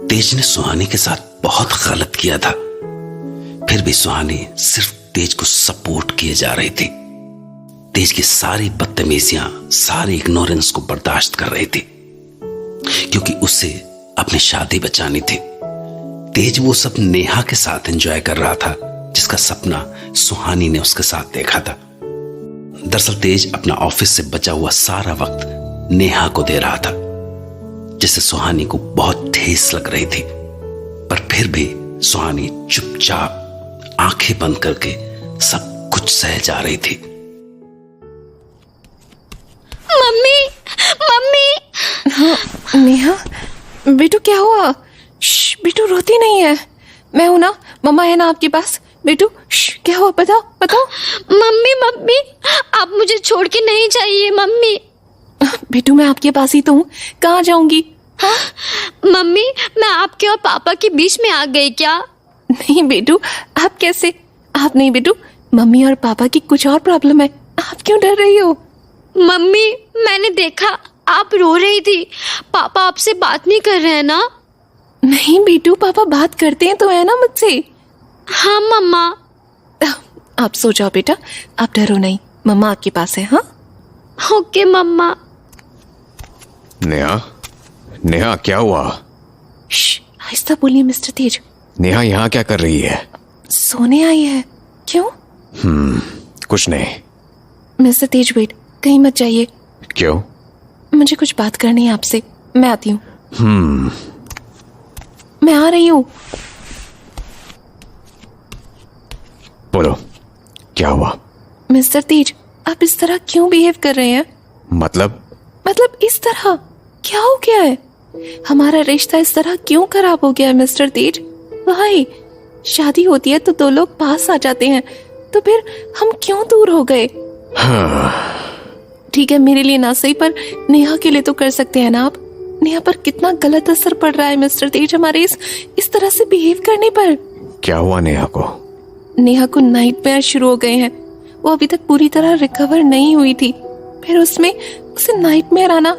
तेज ने सुहानी के साथ बहुत गलत किया था, फिर भी सुहानी सिर्फ तेज को सपोर्ट किए जा रही थी। तेज की सारी बदतमीजियां, सारी इग्नोरेंस को बर्दाश्त कर रही थी, क्योंकि उसे अपनी शादी बचानी थी। तेज वो सब नेहा के साथ एंजॉय कर रहा था, जिसका सपना सुहानी ने उसके साथ देखा था। दरअसल तेज अपना ऑफिस से बचा हुआ सारा वक्त नेहा को दे रहा था, जिससे सुहानी को बहुत ठेस लग रही थी। पर फिर भी सुहानी चुपचाप आंखें बंद करके सब कुछ सह जा रही थी। Mummy, mummy. हाँ नेहा, बेटू क्या हुआ? बेटू रोती नहीं है, मैं हूं ना, मम्मा है ना आपके पास। बेटू क्या हुआ, बताओ बताओ। मम्मी मम्मी, आप मुझे छोड़ के नहीं जाइए मम्मी। बेटू मैं आपके पास ही तो हूँ, कहाँ जाऊंगी? हाँ? मम्मी, मैं आपके और पापा के बीच में आ गई क्या? नहीं बेटू, आप कैसे? आप नहीं बेटू, मम्मी और पापा की कुछ और प्रॉब्लम है, आप क्यों डर रही हो? मम्मी, मैंने देखा आप रो रही थी। पापा आपसे बात नहीं कर रहे हैं ना? नहीं बेटू, पापा बात करते हैं तो है ना मुझसे। हाँ मम्मा। आप सो जाओ बेटा, आप डरो नहीं, मम्मा आपके पास है। हाँ ओके मम्मा। नेहा, नेहा क्या हुआ? आहिस्ता बोलिए मिस्टर तेज। नेहा यहाँ क्या कर रही है? सोने आई है। क्यों? कुछ नहीं। मिस्टर तेज वेट, कहीं मत जाइए। क्यों? मुझे कुछ बात करनी है आपसे, मैं आती हूँ। मैं आ रही हूँ। बोलो, क्या हुआ? मिस्टर तेज, आप इस तरह क्यों बिहेव कर रहे हैं? मतलब इस तरह क्या हो गया है? हमारा रिश्ता इस तरह क्यों खराब हो गया है मिस्टर तेज? भाई, शादी होती है तो दो लोग पास आ जाते हैं, तो फिर हम क्यों दूर हो गए? ठीक है, मेरे लिए ना सही, पर नेहा के लिए तो कर सकते हैं ना आप। नेहा पर कितना गलत असर पड़ रहा है मिस्टर तेज हमारे इस तरह से बिहेव करने पर। क्या हुआ नेहा को? नेहा को नाइटमेयर शुरू हो गए हैं। वो अभी तक पूरी तरह रिकवर नहीं हुई थी, फिर उसमें उसे नाइटमेयर आना।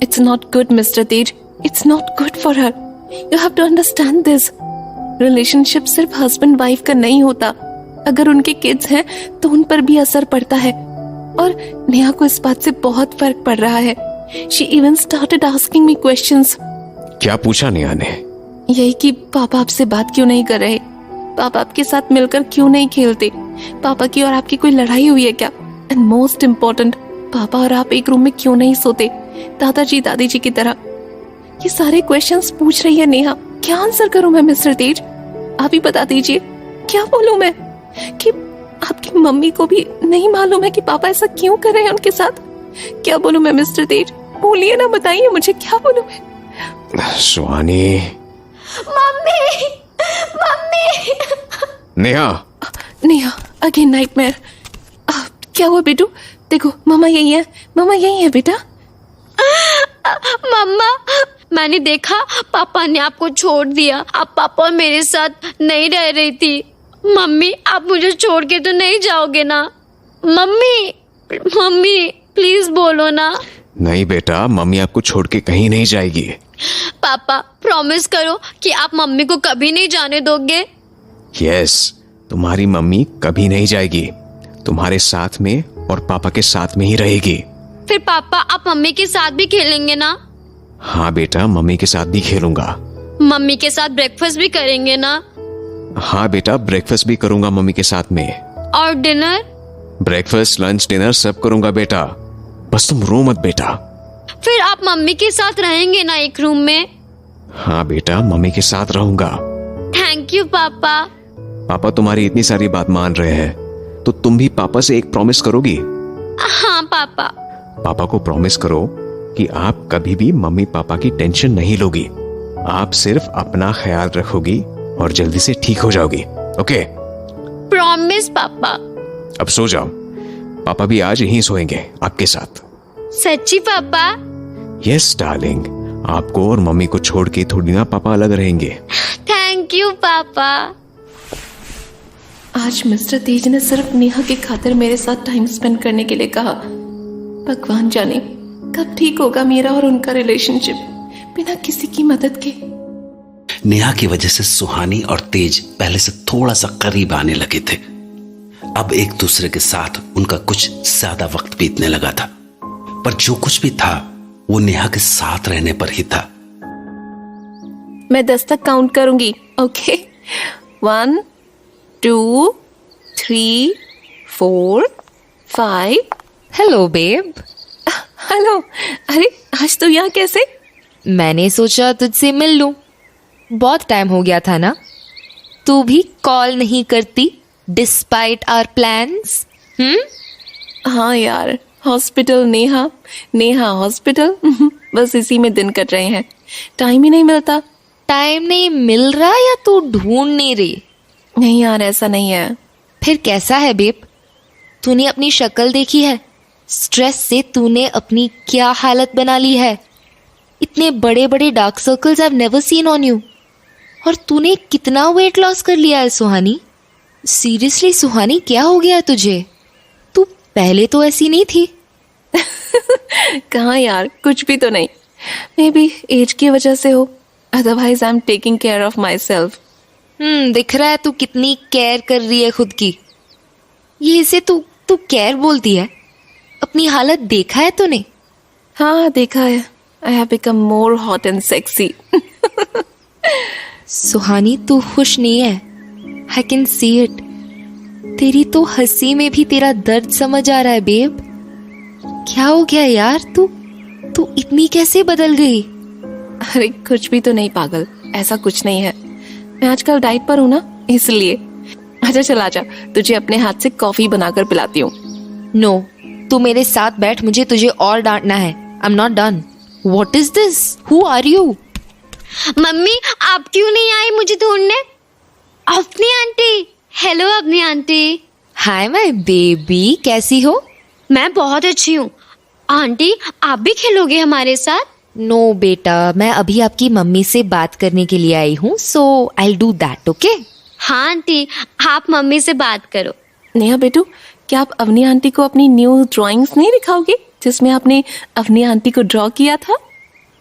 It's not good mister Tej, it's not good for her. You have to understand this. Relationship सिर्फ हस्बैंड वाइफ का नहीं होता, अगर उनके किड्स हैं तो उन पर भी असर पड़ता है। और नेहा को इस बात से बहुत फर्क पड़ रहा है। She even started asking me questions. क्या पूछा नेहा ने? यही कि पापा आपसे बात क्यों नहीं कर रहे, पापा आपके साथ मिलकर क्यों नहीं खेलते, पापा की और आपकी कोई लड़ाई हुई है क्या, एंड मोस्ट इम्पोर्टेंट, पापा और आप एक रूम में क्यों नहीं सोते दादाजी दादी जी की तरह। ये सारे क्वेश्चंस पूछ रही है नेहा। क्या आंसर करूं मैं मिस्टर तेज? आप ही बता दीजिए, क्या बोलूं मैं? कि आपकी मम्मी को भी नहीं मालूम है कि पापा ऐसा क्यों कर रहे हैं उनके साथ? क्या बोलूं मैं मिस्टर तेज? बोलिए ना, बताइए मुझे, क्या बोलूं मैं? Suhani. Mummy, mummy. Neha, Neha again nightmare. क्या हुआ बेटू? देखो मम्मा यही है, मम्मा यही है बेटा। मम्मा, मैंने देखा पापा ने आपको छोड़ दिया। अब पापा मेरे साथ नहीं रह रही थी। मम्मी, आप मुझे छोड़ के तो नहीं जाओगे ना? मम्मी, मम्मी प्लीज बोलो ना। नहीं बेटा, मम्मी आपको छोड़ के कहीं नहीं जाएगी। पापा प्रॉमिस करो कि आप मम्मी को कभी नहीं जाने दोगे। यस, तुम्हारी मम्मी कभी नहीं जाएगी, तुम्हारे साथ में और पापा के साथ में ही रहेगी। फिर पापा, आप मम्मी के साथ भी खेलेंगे ना? हाँ बेटा, मम्मी के साथ भी खेलूंगा। मम्मी के साथ ब्रेकफास्ट भी करेंगे ना? हाँ बेटा, ब्रेकफास्ट भी करूंगा मम्मी के साथ में। और डिनर? ब्रेकफास्ट, लंच, डिनर सब करूंगा बेटा, बस तुम रो मत बेटा। फिर आप मम्मी के साथ रहेंगे ना एक रूम में? हाँ बेटा, मम्मी के साथ रहूंगा। थैंक यू पापा। पापा तुम्हारी इतनी सारी बात मान रहे हैं, तो तुम भी पापा से एक प्रॉमिस करोगी? हाँ पापा। पापा को प्रॉमिस करो कि आप कभी भी मम्मी पापा की टेंशन नहीं लोगी, आप सिर्फ अपना ख्याल रखोगी और जल्दी से ठीक हो जाओगी। ओके? प्रॉमिस पापा। अब सो जाओ, पापा भी आज यहीं सोएंगे आपके साथ। सच्ची पापा? यस डार्लिंग, आपको और मम्मी को छोड़ के थोड़ी ना पापा अलग रहेंगे। थैंक यू पापा। आज मिस्टर तेज ने सिर्फ नेहा की खातिर मेरे साथ टाइम स्पेंड करने के लिए कहा। भगवान जाने कब ठीक होगा मेरा और उनका रिलेशनशिप बिना किसी की मदद के। नेहा की वजह से सुहानी और तेज पहले से थोड़ा सा करीब आने लगे थे। अब एक दूसरे के साथ उनका कुछ ज्यादा वक्त बीतने लगा था, पर जो कुछ भी था वो नेहा के साथ रहने पर ही था। मैं 10 तक काउंट करूंगी, ओके? 1 2 3 4 5। Hello babe. हेलो। अरे आज तो यहाँ कैसे? मैंने सोचा तुझसे मिल लूं। बहुत टाइम हो गया था ना, तू भी कॉल नहीं करती डिस्पाइट आवर प्लान्स। हाँ यार, हॉस्पिटल नेहा, नेहा हॉस्पिटल, बस इसी में दिन कट रहे हैं। टाइम ही नहीं मिलता। टाइम नहीं मिल रहा या तू ढूंढ नहीं रही? नहीं यार, ऐसा नहीं है। फिर कैसा है बेब? तूने अपनी शक्ल देखी है? स्ट्रेस से तूने अपनी क्या हालत बना ली है। इतने बड़े बड़े dark circles I have never seen on you. और तूने कितना वेट लॉस कर लिया है सुहानी। सीरियसली सुहानी, क्या हो गया है तुझे? तू पहले तो ऐसी नहीं थी। कहाँ यार, कुछ भी तो नहीं। मे बी एज की वजह से हो, otherwise I am taking care of my self. दिख रहा है तू कितनी केयर कर रही है खुद की। ये इसे तू तू केयर बोलती है? अपनी हालत देखा है तूने? हाँ देखा है। I have become more hot and sexy. Suhani, तू खुश नहीं है। I can see it. तेरी तो हंसी में भी तेरा दर्द समझ आ रहा है बेब। क्या हो गया यार? तू इतनी कैसे बदल गई? अरे कुछ भी तो नहीं पागल, ऐसा कुछ नहीं है। मैं आजकल डाइट पर हूँ ना, इसलिए। अच्छा चल आजा, तुझे अपने हाथ से कॉफी बनाकर पिलाती हूँ। नो, तू मेरे साथ बैठ, मुझे तुझे और डांटना है। I am not done. What is this? Who are you? Mummy आप क्यों नहीं आई मुझे ढूंढने? अपनी आंटी। हेलो अपनी आंटी। हाय माय बेबी, कैसी हो? मैं बहुत अच्छी हूँ। आंटी आप भी खेलोगे हमारे साथ? नो बेटा, मैं अभी आपकी मम्मी से बात करने के लिए आई हूँ, so I will do that, okay? हाँ आंटी, आप मम्मी से बात करो। नेहा बेटू, क्या आप अवनी आंटी को अपनी न्यू ड्राइंग्स नहीं दिखाओगे जिसमें आपने अवनी आंटी को ड्रॉ किया था?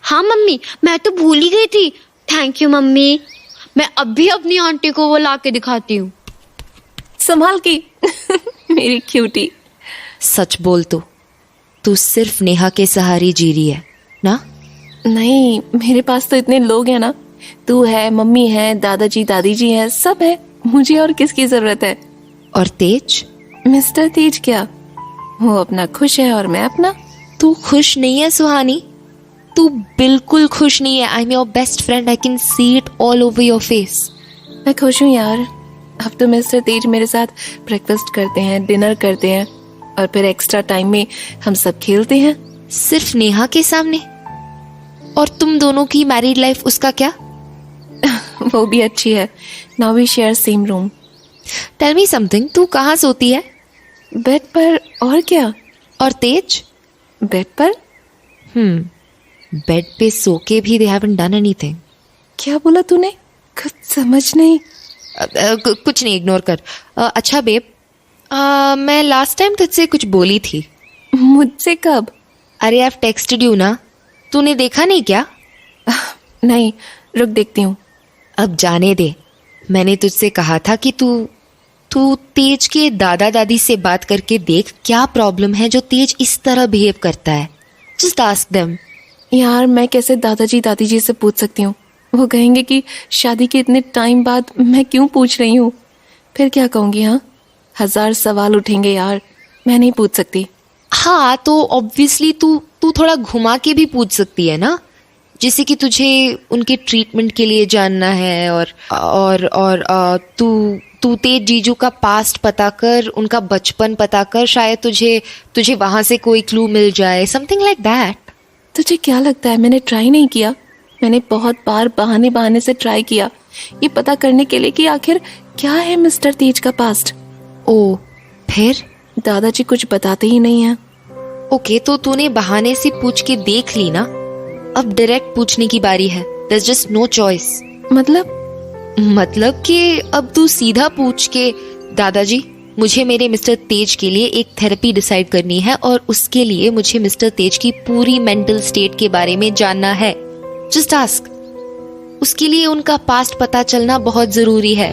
हाँ मम्मी, मैं तो भूल ही गई थी। Thank you mummy. मैं अभी अपनी आंटी को वो ला के दिखाती हूँ। संभाल के। मेरी क्यूटी। सच बोल, तू सिर्फ नेहा के सहारे जी रही है ना? नहीं, मेरे पास तो इतने लोग हैं ना। तू है, मम्मी है, दादाजी दादी जी है, सब है। मुझे और किसकी जरूरत है? और तेज? मिस्टर तेज क्या, वो अपना खुश है और मैं अपना। तू खुश नहीं है सुहानी, तू बिल्कुल खुश नहीं है। I am your best friend, I can see it all over your face. मैं खुश हूँ यार। अब तो मिस्टर तेज मेरे साथ ब्रेकफास्ट करते हैं, डिनर करते हैं, और फिर एक्स्ट्रा टाइम में हम सब खेलते हैं। सिर्फ नेहा के सामने? और तुम दोनों की मैरिड लाइफ, उसका क्या? वो भी अच्छी है। Now we share same room. Tell me something, तू कहाँ सोती है? बेड पर। और क्या? और तेज? बेड पर। बेड पे सो के भी दे हैवंट डन एनीथिंग। क्या बोला तूने? कुछ समझ नहीं। कुछ नहीं, इग्नोर कर। अच्छा बेब, मैं लास्ट टाइम तुझसे कुछ बोली थी। मुझसे कब? अरे आई टेक्स्टेड यू ना, तूने देखा नहीं क्या? नहीं, रुक देखती हूँ। अब जाने दे। मैंने तुझसे कहा था कि तू तेज के दादा दादी से बात करके देख, क्या प्रॉब्लम है जो तेज इस तरह बिहेव करता है। Just ask them. यार मैं कैसे दादाजी दादी जी से पूछ सकती हूँ? वो कहेंगे कि शादी के इतने टाइम बाद मैं क्यों पूछ रही हूँ। फिर क्या कहूँगी? हाँ, 1000 सवाल उठेंगे यार। मैं नहीं पूछ सकती। हाँ तो ऑब्वियसली तू थोड़ा घुमा के भी पूछ सकती है ना, जैसे कि तुझे उनके ट्रीटमेंट के लिए जानना है, और तू तेज जीजू का पास्ट पता कर, उनका बचपन पता कर, शायद तुझे वहां से कोई क्लू मिल जाए, समथिंग लाइक दैट। तुझे क्या लगता है मैंने ट्राई नहीं किया? मैंने बहुत बार बहाने से ट्राई किया, ये पता करने के लिए कि आखिर क्या है मिस्टर तेज का पास्ट। ओ, फिर? दादाजी कुछ बताते ही नहीं है। ओके, तो तूने बहाने से पूछ के देख ली ना, अब डायरेक्ट पूछने की बारी है। There's just no choice। मतलब कि अब तू सीधा पूछ के, दादाजी मुझे मेरे मिस्टर तेज के लिए एक थेरेपी डिसाइड करनी है, और उसके लिए मुझे मिस्टर तेज की पूरी मेंटल स्टेट के बारे में जानना है। Just ask. उसके लिए उनका पास्ट पता चलना बहुत जरूरी है.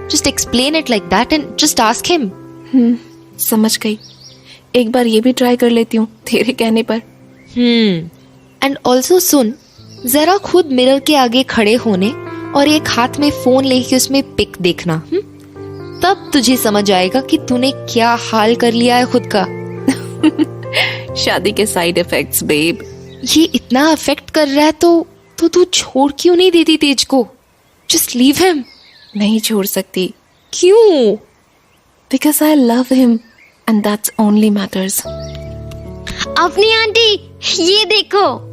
Just explain it like that and just ask him. समझ गई. एक बार ये भी ट्राई कर लेती हूँ तेरे कहने पर. एंड ऑल्सो सुन, जरा खुद मिरर के आगे खड़े होने और एक हाथ में फोन लेके उसमें पिक देखना. तब तुझे समझ आएगा कि तूने क्या हाल कर लिया है खुद का. शादी के साइड इफेक्ट्स बेब. ये इतना अफेक्ट कर रहा है तो तू छोड़ क्यों नहीं देती तेज को? Just leave him. नहीं छोड़ सकती. क्यों? Because I love him and that's only matters. अपनी आंटी ये देखो.